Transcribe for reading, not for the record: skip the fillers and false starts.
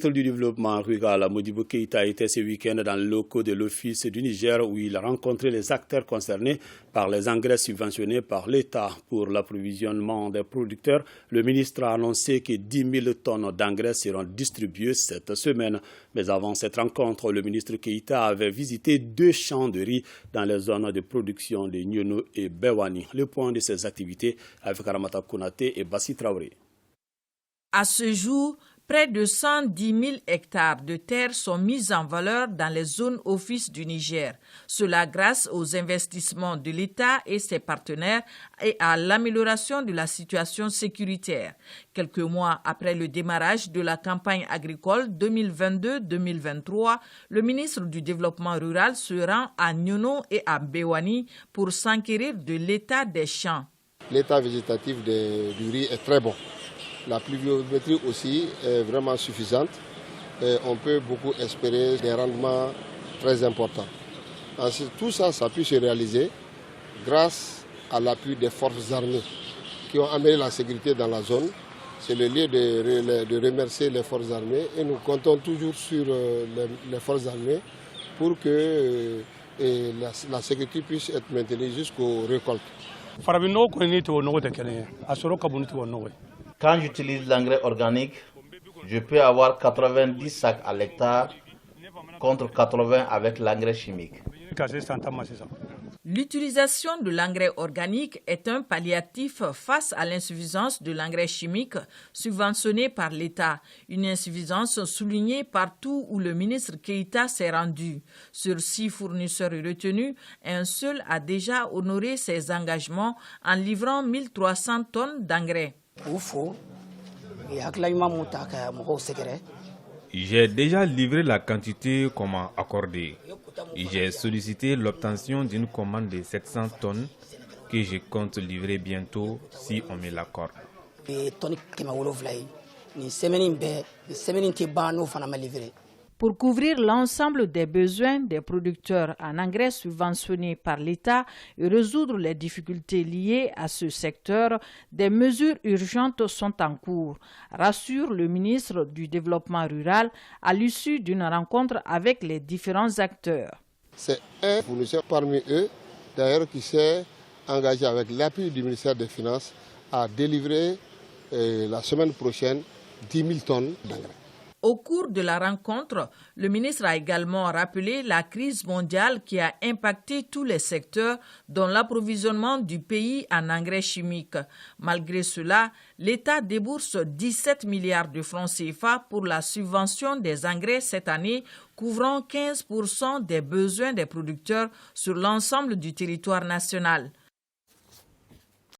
ministre du Développement rural, Modibo Keïta, était ce week-end dans le locaux de l'Office du Niger où il a rencontré les acteurs concernés par les engrais subventionnés par l'État pour l'approvisionnement des producteurs. Le ministre a annoncé que 10 000 tonnes d'engrais seront distribuées cette semaine. Mais avant cette rencontre, le ministre Keïta avait visité 2 champs de riz dans les zones de production de Nyono et Bewani. Le point de ces activités avec Aramata Konaté et Bassi Traoré. À ce jour, près de 110 000 hectares de terres sont mis en valeur dans les zones office du Niger. Cela grâce aux investissements de l'État et ses partenaires et à l'amélioration de la situation sécuritaire. Quelques mois après le démarrage de la campagne agricole 2022-2023, le ministre du Développement rural se rend à Nyono et à Bewani pour s'enquérir de l'état des champs. L'état végétatif du riz est très bon. La pluviométrie aussi est vraiment suffisante. Et on peut beaucoup espérer des rendements très importants. Ensuite, tout ça, ça peut se réaliser grâce à l'appui des forces armées qui ont amené la sécurité dans la zone. C'est le lieu de remercier les forces armées et nous comptons toujours sur les forces armées pour que la sécurité puisse être maintenue jusqu'aux récoltes. Quand j'utilise l'engrais organique, je peux avoir 90 sacs à l'hectare contre 80 avec l'engrais chimique. L'utilisation de l'engrais organique est un palliatif face à l'insuffisance de l'engrais chimique subventionné par l'État. Une insuffisance soulignée partout où le ministre Keïta s'est rendu. Sur 6 fournisseurs retenus, un seul a déjà honoré ses engagements en livrant 1300 tonnes d'engrais. J'ai déjà livré la quantité qu'on m'a accordée. J'ai sollicité l'obtention d'une commande de 700 tonnes que je compte livrer bientôt si on me l'accorde. Pour couvrir l'ensemble des besoins des producteurs en engrais subventionnés par l'État et résoudre les difficultés liées à ce secteur, des mesures urgentes sont en cours, rassure le ministre du Développement rural à l'issue d'une rencontre avec les différents acteurs. C'est un fournisseur parmi eux, d'ailleurs, qui s'est engagé avec l'appui du ministère des Finances à délivrer la semaine prochaine 10 000 tonnes d'engrais. Au cours de la rencontre, le ministre a également rappelé la crise mondiale qui a impacté tous les secteurs, dont l'approvisionnement du pays en engrais chimiques. Malgré cela, l'État débourse 17 milliards de francs CFA pour la subvention des engrais cette année, couvrant 15% des besoins des producteurs sur l'ensemble du territoire national.